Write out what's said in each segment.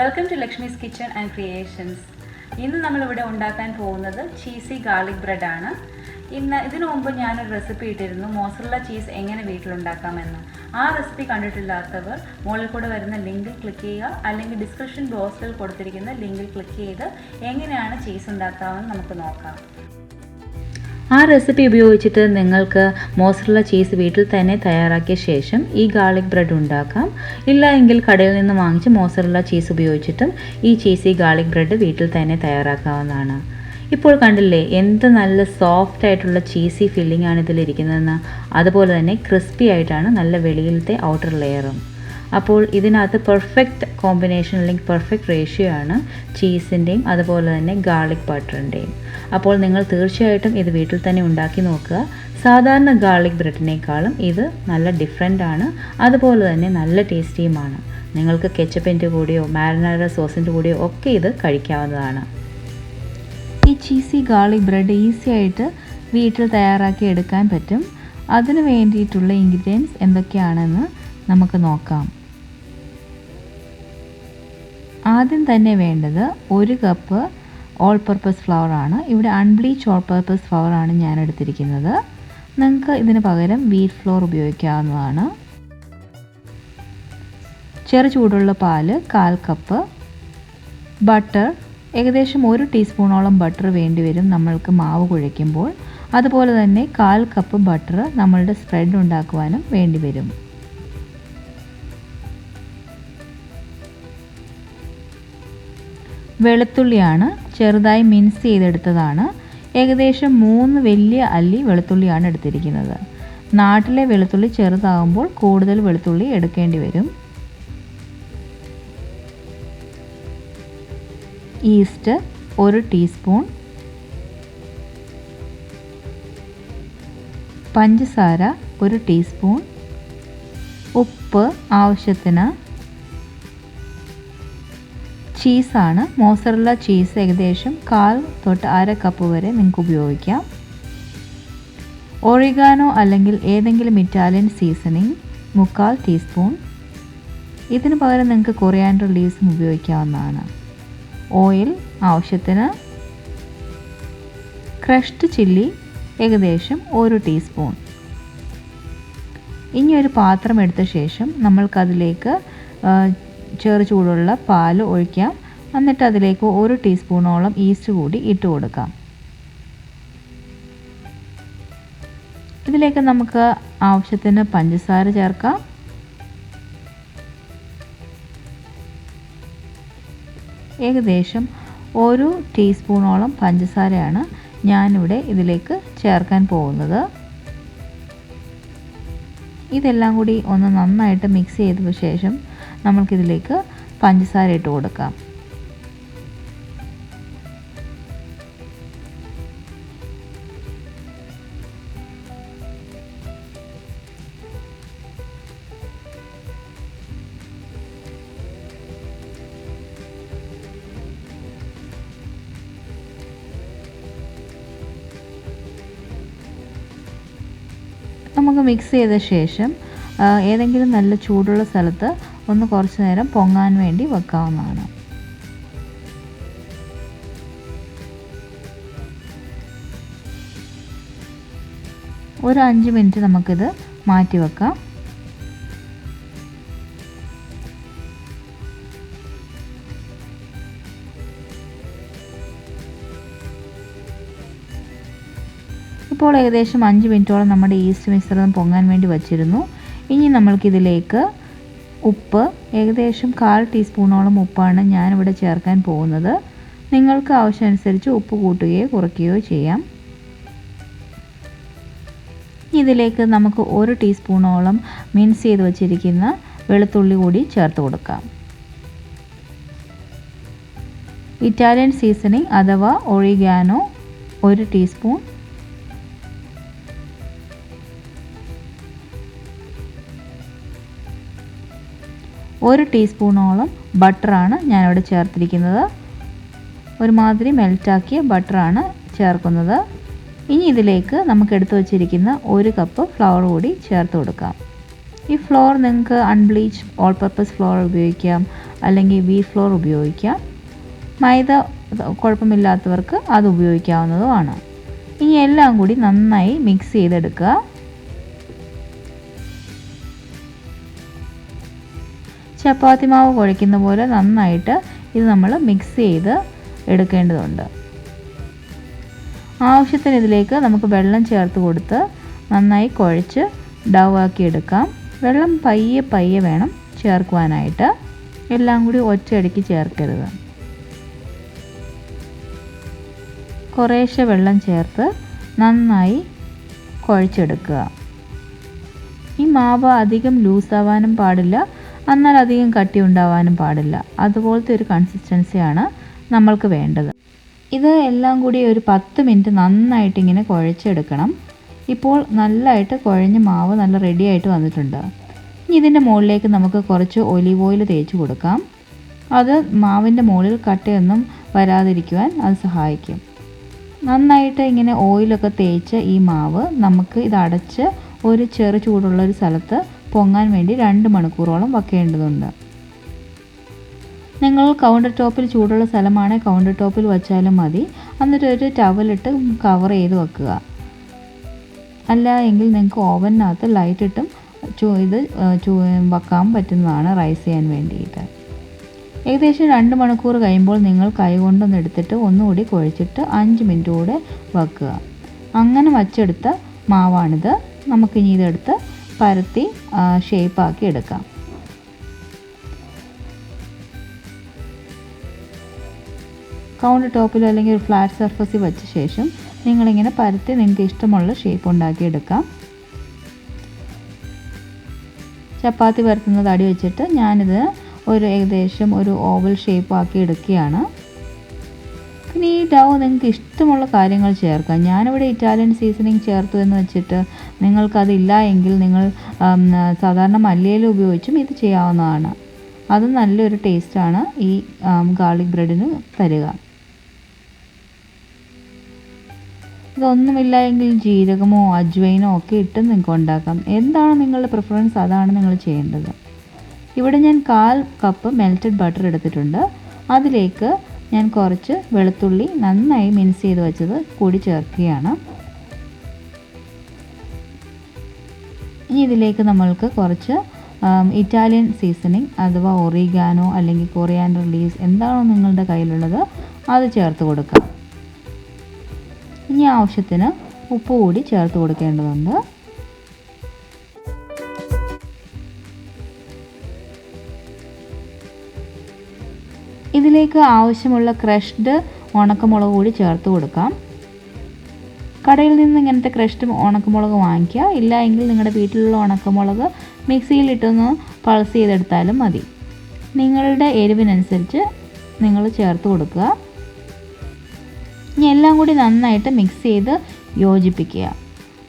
Welcome to Lekshmi's Kitchen and Creations. ഇന്ന് നമ്മൾ ഇവിടെ ഉണ്ടാക്കാൻ പോകുന്നത് ചീസി ഗാർലിക് ബ്രെഡ് ആണ്. ഇതിനു മുമ്പ് ഞാനൊരു റെസിപ്പി ഇട്ടിരുന്നു മോസറല്ല ചീസ് എങ്ങനെ വീട്ടിലുണ്ടാക്കാമെന്ന്. ആ റെസിപ്പി കണ്ടിട്ടില്ലാത്തവർ മുകളിൽ കൂടെ വരുന്ന ലിങ്കിൽ ക്ലിക്ക് ചെയ്യുക, അല്ലെങ്കിൽ ഡിസ്ക്രിപ്ഷൻ ബോക്സിൽ കൊടുത്തിരിക്കുന്ന ലിങ്കിൽ ക്ലിക്ക് ചെയ്ത് എങ്ങനെയാണ് ചീസ് ഉണ്ടാക്കാമെന്ന് നമുക്ക് നോക്കാം. ആ റെസിപ്പി ഉപയോഗിച്ചിട്ട് നിങ്ങൾക്ക് മോസറല്ല ചീസ് വീട്ടിൽ തന്നെ തയ്യാറാക്കിയ ശേഷം ഈ ഗാർലിക് ബ്രെഡ് ഉണ്ടാക്കാം. ഇല്ല എങ്കിൽ കടയിൽ നിന്ന് വാങ്ങിച്ച് മോസറല്ല ചീസ് ഉപയോഗിച്ചിട്ടും ഈ ചീസി ഗാർലിക് ബ്രെഡ് വീട്ടിൽ തന്നെ തയ്യാറാക്കാവുന്നതാണ്. ഇപ്പോൾ കണ്ടില്ലേ എന്ത് നല്ല സോഫ്റ്റ് ആയിട്ടുള്ള ചീസി ഫില്ലിംഗ് ആണ് ഇതിലിരിക്കുന്നതെന്ന്. അതുപോലെ തന്നെ ക്രിസ്പി ആയിട്ടാണ് നല്ല വെളിയിലത്തെ ഔട്ടർ ലെയറും. അപ്പോൾ ഇതിനകത്ത് പെർഫെക്റ്റ് കോമ്പിനേഷൻ അല്ലെങ്കിൽ പെർഫെക്റ്റ് റേഷ്യോ ആണ് ചീസിൻ്റെയും അതുപോലെ തന്നെ ഗാർലിക് ബട്ടറിൻ്റെയും. അപ്പോൾ നിങ്ങൾ തീർച്ചയായിട്ടും ഇത് വീട്ടിൽ തന്നെ ഉണ്ടാക്കി നോക്കുക. സാധാരണ ഗാർലിക് ബ്രെഡിനേക്കാളും ഇത് നല്ല ഡിഫറെൻ്റ് ആണ്, അതുപോലെ തന്നെ നല്ല ടേസ്റ്റിയുമാണ്. നിങ്ങൾക്ക് കെച്ചപ്പിൻ്റെ കൂടെയോ മാരിനാര സോസിൻ്റെ കൂടെയോ ഒക്കെ ഇത് കഴിക്കാവുന്നതാണ്. ഈ ചീസി ഗാർലിക് ബ്രെഡ് ഈസി ആയിട്ട് വീട്ടിൽ തയ്യാറാക്കി എടുക്കാൻ പറ്റും. അതിന് വേണ്ടിയിട്ടുള്ള ഇൻഗ്രീഡിയൻസ് എന്തൊക്കെയാണെന്ന് നമുക്ക് നോക്കാം. ആദ്യം തന്നെ വേണ്ടത് 1 കപ്പ് ഓൾ പർപ്പസ് ഫ്ലവർ ആണ്. ഇവിടെ അൺബ്ലീച്ച് ഓൾ പർപ്പസ് ഫ്ലവർ ആണ് ഞാൻ എടുത്തിരിക്കുന്നത്. നിങ്ങൾക്ക് ഇതിന് പകരം വീറ്റ് ഫ്ലോർ ഉപയോഗിക്കാവുന്നതാണ്. ചെറു ചൂടുള്ള പാല് 1/4 കപ്പ്. ബട്ടർ ഏകദേശം 1 ടീസ്പൂണോളം ബട്ടർ വേണ്ടിവരും നമ്മൾക്ക് മാവ് കുഴയ്ക്കുമ്പോൾ. അതുപോലെ തന്നെ 1/4 കപ്പ് ബട്ടർ നമ്മളുടെ സ്പ്രെഡ് ഉണ്ടാക്കുവാനും വേണ്ടിവരും. വെളുത്തുള്ളിയാണ്, ചെറുതായി മിൻസ് ചെയ്തെടുത്തതാണ്. ഏകദേശം 3 വലിയ അല്ലി വെളുത്തുള്ളിയാണ് എടുത്തിരിക്കുന്നത്. നാട്ടിലെ വെളുത്തുള്ളി ചെറുതാകുമ്പോൾ കൂടുതൽ വെളുത്തുള്ളി എടുക്കേണ്ടി വരും. East 1 teaspoon. പഞ്ചസാര 1 ടീസ്പൂൺ. ഉപ്പ് ആവശ്യത്തിന്. ചീസാണ്, മോസറല്ല ചീസ് ഏകദേശം 1/4 തൊട്ട് 1/2 കപ്പ് വരെ നിങ്ങൾക്ക് ഉപയോഗിക്കാം. ഒറിഗാനോ അല്ലെങ്കിൽ ഏതെങ്കിലും ഇറ്റാലിയൻ സീസണിങ് 3/4 ടീസ്പൂൺ. ഇതിന് പകരം നിങ്ങൾക്ക് കൊറിയാൻഡർ ലീവ്സും ഉപയോഗിക്കാവുന്നതാണ്. ഓയിൽ ആവശ്യത്തിന്. ക്രഷ്ഡ് ചില്ലി ഏകദേശം 1 ടീസ്പൂൺ. ഇനി ഒരു പാത്രം എടുത്ത ശേഷം നമ്മൾക്കതിലേക്ക് ചെറു ചൂടുള്ള പാൽ ഒഴിക്കാം. എന്നിട്ട് അതിലേക്ക് 1 ടീസ്പൂണോളം ഈസ്റ്റ് കൂടി ഇട്ട് കൊടുക്കാം. ഇതിലേക്ക് നമുക്ക് ആവശ്യത്തിന് പഞ്ചസാര ചേർക്കാം. ഏകദേശം 1 ടീസ്പൂണോളം പഞ്ചസാരയാണ് ഞാനിവിടെ ഇതിലേക്ക് ചേർക്കാൻ പോകുന്നത്. ഇതെല്ലാം കൂടി ഒന്ന് നന്നായിട്ട് മിക്സ് ചെയ്ത ശേഷം നമ്മൾക്കിതിലേക്ക് പഞ്ചസാര ഇട്ട് കൊടുക്കാം. നമുക്ക് മിക്സ് ചെയ്ത ശേഷം ഏതെങ്കിലും നല്ല ചൂടുള്ള സ്ഥലത്ത് ഒന്ന് കുറച്ച് നേരം പൊങ്ങാൻ വേണ്ടി വെക്കാവുന്നതാണ്. ഒരു 5 മിനിറ്റ് നമുക്കിത് മാറ്റി വെക്കാം. ഇപ്പോൾ ഏകദേശം 5 മിനിറ്റോളം നമ്മുടെ ഈസ്റ്റ് മിശ്രിതം പൊങ്ങാൻ വേണ്ടി വച്ചിരുന്നു. ഇനി നമ്മൾക്കിതിലേക്ക് ഉപ്പ് ഏകദേശം 1/4 ടീസ്പൂണോളം ഉപ്പാണ് ഞാനിവിടെ ചേർക്കാൻ പോകുന്നത്. നിങ്ങൾക്ക് ആവശ്യമനുസരിച്ച് ഉപ്പ് കൂട്ടുകയോ കുറയ്ക്കുകയോ ചെയ്യാം. ഇതിലേക്ക് നമുക്ക് 1 ടീസ്പൂണോളം മിൻസ് ചെയ്ത് വച്ചിരിക്കുന്ന വെളുത്തുള്ളി കൂടി ചേർത്ത് കൊടുക്കാം. ഇറ്റാലിയൻ സീസണിങ് അഥവാ ഒറിഗാനോ 1 ടീസ്പൂൺ. ഒരു ടീസ്പൂണോളം ബട്ടറാണ് ഞാനിവിടെ ചേർത്തിരിക്കുന്നത്. ഒരുമാതിരി മെൽറ്റാക്കിയ ബട്ടറാണ് ചേർക്കുന്നത്. ഇനി ഇതിലേക്ക് നമുക്ക് എടുത്തു വച്ചിരിക്കുന്ന 1 കപ്പ് ഫ്ലവർ കൂടി ചേർത്ത് കൊടുക്കാം. ഈ ഫ്ലോർ നിങ്ങൾക്ക് അൺബ്ലീച്ച് ഓൾ പർപ്പസ് ഫ്ലോർ ഉപയോഗിക്കാം, അല്ലെങ്കിൽ വീറ്റ് ഫ്ലോർ ഉപയോഗിക്കാം. മൈദ കുഴപ്പമില്ലാത്തവർക്ക് അത് ഉപയോഗിക്കാവുന്നതുമാണ്. ഇനി എല്ലാം കൂടി നന്നായി മിക്സ് ചെയ്തെടുക്കുക. ചപ്പാത്തി മാവ് കുഴയ്ക്കുന്ന പോലെ നന്നായിട്ട് ഇത് നമ്മൾ മിക്സ് ചെയ്ത് എടുക്കേണ്ടതുണ്ട്. ആവശ്യത്തിന് ഇതിലേക്ക് നമുക്ക് വെള്ളം ചേർത്ത് കൊടുത്ത് നന്നായി കുഴച്ച് ഡൗ ആക്കി എടുക്കാം. വെള്ളം പയ്യെ പയ്യെ വേണം ചേർക്കുവാനായിട്ട്, എല്ലാം കൂടി ഒറ്റയടിക്ക് ചേർക്കരുത്. കുറേശ്ശെ വെള്ളം ചേർത്ത് നന്നായി കുഴച്ചെടുക്കുക. ഈ മാവ് അധികം ലൂസാവാനും പാടില്ല, എന്നാൽ അധികം കട്ടി ഉണ്ടാവാനും പാടില്ല. അതുപോലത്തെ ഒരു കൺസിസ്റ്റൻസിയാണ് നമ്മൾക്ക് വേണ്ടത്. ഇത് എല്ലാം കൂടി ഒരു 10 മിനിറ്റ് നന്നായിട്ട് ഇങ്ങനെ കുഴച്ചെടുക്കണം. ഇപ്പോൾ നല്ലതായിട്ട് കുഴഞ്ഞ മാവ് നല്ല റെഡി ആയിട്ട് വന്നിട്ടുണ്ട്. ഇനി ഇതിൻ്റെ മുകളിലേക്ക് നമുക്ക് കുറച്ച് ഒലിവ് ഓയിൽ തേച്ച് കൊടുക്കാം. അത് മാവിൻ്റെ മുകളിൽ കട്ടയൊന്നും വരാതിരിക്കുവാൻ അത് സഹായിക്കും. നന്നായിട്ട് ഇങ്ങനെ ഓയിലൊക്കെ തേച്ച് ഈ മാവ് നമുക്ക് ഇത് അടച്ച് ഒരു ചെറു ചൂടുള്ളൊരു സ്ഥലത്ത് പൊങ്ങാൻ വേണ്ടി 2 മണിക്കൂറോളം വയ്ക്കേണ്ടതുണ്ട്. നിങ്ങൾ കൗണ്ടർ ടോപ്പിൽ ചൂടുള്ള സ്ഥലമാണെങ്കിൽ കൗണ്ടർ ടോപ്പിൽ വച്ചാലും മതി. എന്നിട്ട് ഒരു ടവലിട്ട് കവർ ചെയ്ത് വെക്കുക. അല്ല എങ്കിൽ നിങ്ങൾക്ക് ഓവനകത്ത് ലൈറ്റിട്ടും ഇത് വെക്കാൻ പറ്റുന്നതാണ് റൈസ് ചെയ്യാൻ വേണ്ടിയിട്ട്. ഏകദേശം 2 മണിക്കൂർ കഴിയുമ്പോൾ നിങ്ങൾ കൈ കൊണ്ടൊന്ന് എടുത്തിട്ട് ഒന്നുകൂടി കുഴച്ചിട്ട് 5 മിനിറ്റ് കൂടെ വെക്കുക. അങ്ങനെ വച്ചെടുത്ത മാവാണിത്. നമുക്കിനി ഇതെടുത്ത് പരത്തി ഷേപ്പാക്കി എടുക്കാം. കൗണ്ടർ ടോപ്പിലോ അല്ലെങ്കിൽ ഒരു ഫ്ലാറ്റ് സർഫസിൽ വെച്ച ശേഷം നിങ്ങളിങ്ങനെ പരത്തി നിങ്ങൾക്ക് ഇഷ്ടമുള്ള ഷേപ്പ് ഉണ്ടാക്കിയെടുക്കാം. ചപ്പാത്തി പരത്തുന്നത് അടി വെച്ചിട്ട് ഞാനിത് ഏകദേശം ഒരു ഓവൽ ഷേപ്പ് ആക്കി എടുക്കുകയാണ്. പിന്നെ ഈ ഡൗ നിങ്ങൾക്ക് ഇഷ്ടമുള്ള കാര്യങ്ങൾ ചേർക്കാം. ഞാനിവിടെ ഇറ്റാലിയൻ സീസണിങ് ചേർത്തു എന്ന് വെച്ചിട്ട് നിങ്ങൾക്കതില്ല എങ്കിൽ നിങ്ങൾ സാധാരണ മല്ലിയില ഉപയോഗിച്ചും ഇത് ചെയ്യാവുന്നതാണ്. അത് നല്ലൊരു ടേസ്റ്റാണ് ഈ ഗാർലിക് ബ്രെഡിന് തരിക. ഇതൊന്നുമില്ല എങ്കിൽ ജീരകമോ അജ്വൈനോ ഒക്കെ ഇട്ട് നിങ്ങൾക്ക് ഉണ്ടാക്കാം. എന്താണ് നിങ്ങളുടെ പ്രിഫറൻസ് അതാണ് നിങ്ങൾ ചെയ്യേണ്ടത്. ഇവിടെ ഞാൻ 1/4 കപ്പ് മെൽറ്റഡ് ബട്ടർ എടുത്തിട്ടുണ്ട്. അതിലേക്ക് ഞാൻ കുറച്ച് വെളുത്തുള്ളി നന്നായി മിൻസ് ചെയ്ത് വെച്ചത് കൂടി ചേർക്കുകയാണ്. ഇനി ഇതിലേക്ക് നമ്മൾക്ക് കുറച്ച് ഇറ്റാലിയൻ സീസണിങ് അഥവാ ഒറിഗാനോ അല്ലെങ്കിൽ കൊറിയാൻഡർ ലീവ്സ് എന്താണോ നിങ്ങളുടെ കയ്യിലുള്ളത് അത് ചേർത്ത് കൊടുക്കാം. ഇനി ആവശ്യത്തിന് ഉപ്പ് കൂടി ചേർത്ത് കൊടുക്കേണ്ടതുണ്ട്. ഇതിലേക്ക് ആവശ്യമുള്ള ക്രഷ്ഡ് ഉണക്കമുളക് കൂടി ചേർത്ത് കൊടുക്കാം. കടയിൽ നിന്ന് ഇങ്ങനത്തെ ക്രഷ്ഡ് ഉണക്കമുളക് വാങ്ങിക്കുക. ഇല്ല എങ്കിൽ നിങ്ങളുടെ വീട്ടിലുള്ള ഉണക്കമുളക് മിക്സിയിലിട്ടൊന്ന് പൾസ് ചെയ്തെടുത്താലും മതി. നിങ്ങളുടെ എരിവിനനുസരിച്ച് നിങ്ങൾ ചേർത്ത് കൊടുക്കുക. ഇനി എല്ലാം കൂടി നന്നായിട്ട് മിക്സ് ചെയ്ത് യോജിപ്പിക്കുക.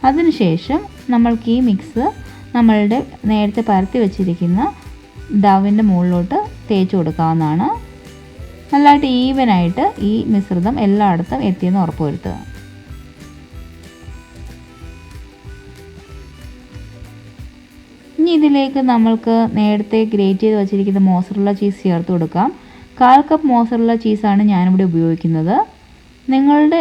അതിനുശേഷം നമ്മൾക്ക് ഈ മിക്സ് നമ്മളുടെ നേരത്തെ പരത്തി വെച്ചിരിക്കുന്ന ഡവിൻ്റെ മുകളിലോട്ട് തേച്ച് കൊടുക്കാവുന്നതാണ്. നല്ലതായിട്ട് ഈവനായിട്ട് ഈ മിശ്രിതം എല്ലായിടത്തും എത്തിയെന്ന് ഉറപ്പുവരുത്തുക. ഇനി ഇതിലേക്ക് നമ്മൾക്ക് നേരത്തെ ഗ്രേറ്റ് ചെയ്ത് വെച്ചിരിക്കുന്ന മോസറല്ല ചീസ് ചേർത്ത് കൊടുക്കാം. 1/4 കപ്പ് മോസറല്ല ചീസാണ് ഞാനിവിടെ ഉപയോഗിക്കുന്നത്. നിങ്ങളുടെ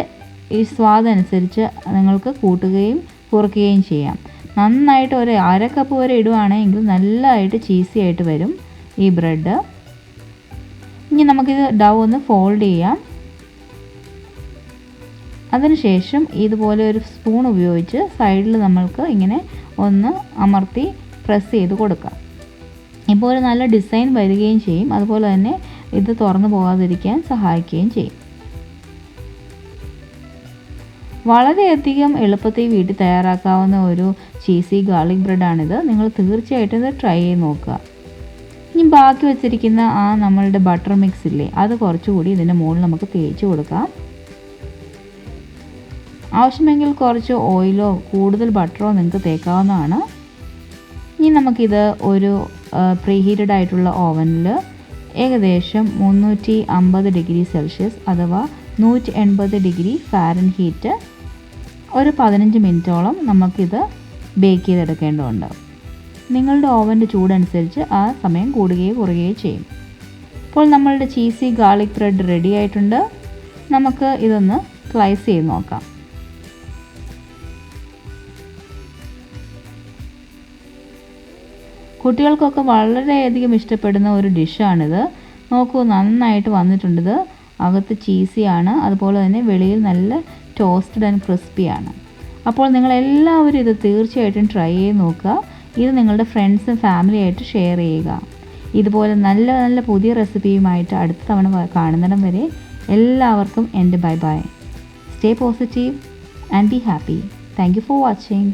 ഈ സ്വാദനുസരിച്ച് നിങ്ങൾക്ക് കൂട്ടുകയും കുറയ്ക്കുകയും ചെയ്യാം. നന്നായിട്ട് ഒരു 1/2 കപ്പ് വരെ ഇടുകയാണെങ്കിൽ നല്ലതായിട്ട് ചീസി ആയിട്ട് വരും ഈ ബ്രെഡ്. ഇനി നമുക്കിത് ഡൗ ഒന്ന് ഫോൾഡ് ചെയ്യാം. അതിനുശേഷം ഇതുപോലെ ഒരു സ്പൂൺ ഉപയോഗിച്ച് സൈഡിൽ നമ്മൾക്ക് ഇങ്ങനെ ഒന്ന് അമർത്തി പ്രസ് ചെയ്ത് കൊടുക്കാം. ഇപ്പോൾ ഒരു നല്ല ഡിസൈൻ വരികയും ചെയ്യും. അതുപോലെ തന്നെ ഇത് തുറന്നു പോകാതിരിക്കാൻ സഹായിക്കുകയും ചെയ്യും. വളരെയധികം എളുപ്പത്തിൽ വീട്ടിൽ തയ്യാറാക്കാവുന്ന ഒരു ചീസി ഗാർലിക് ബ്രെഡാണിത്. നിങ്ങൾ തീർച്ചയായിട്ടും ഇത് ട്രൈ ചെയ്ത് നോക്കുക. ഇനി ബാക്കി വെച്ചിരിക്കുന്ന നമ്മളുടെ ബട്ടർ മിക്സ് ഇല്ലേ, അത് കുറച്ചുകൂടി ഇതിൻ്റെ മുകളിൽ നമുക്ക് തേച്ച് കൊടുക്കാം. ആവശ്യമെങ്കിൽ കുറച്ച് ഓയിലോ കൂടുതൽ ബട്ടറോ നിങ്ങൾക്ക് തേക്കാവുന്നതാണ്. ഇനി നമുക്കിത് ഒരു പ്രീഹീറ്റഡ് ആയിട്ടുള്ള ഓവനിൽ ഏകദേശം 350 ഡിഗ്രി സെൽഷ്യസ് അഥവാ 180 ഡിഗ്രി ഫാരൻഹീറ്റ് ഒരു 15 മിനിറ്റോളം നമുക്കിത് ബേക്ക് ചെയ്തെടുക്കേണ്ടതുണ്ട്. നിങ്ങളുടെ ഓവൻ്റെ ചൂടനുസരിച്ച് ആ സമയം കൂടുകയോ കുറയുകയോ ചെയ്യും. ഇപ്പോൾ നമ്മളുടെ ചീസി ഗാർലിക് ബ്രെഡ് റെഡി ആയിട്ടുണ്ട്. നമുക്ക് ഇതൊന്ന് സ്ലൈസ് ചെയ്ത് നോക്കാം. കുട്ടികൾക്കൊക്കെ വളരെയധികം ഇഷ്ടപ്പെടുന്ന ഒരു ഡിഷാണിത്. നോക്കൂ, നന്നായിട്ട് വന്നിട്ടുണ്ടിത്. അകത്ത് ചീസിയാണ്, അതുപോലെ തന്നെ വെളിയിൽ നല്ല ടോസ്റ്റഡ് ആൻഡ് ക്രിസ്പിയാണ്. അപ്പോൾ നിങ്ങളെല്ലാവരും ഇത് തീർച്ചയായിട്ടും ട്രൈ ചെയ്ത് നോക്കുക. ഇത് നിങ്ങളുടെ ഫ്രണ്ട്സും ഫാമിലിയായിട്ട് ഷെയർ ചെയ്യുക. ഇതുപോലെ നല്ല നല്ല പുതിയ റെസിപ്പിയുമായിട്ട് അടുത്ത തവണ കാണുന്നിടം വരെ എല്ലാവർക്കും എൻ്റെ bye bye. Stay positive and be happy. Thank you for watching.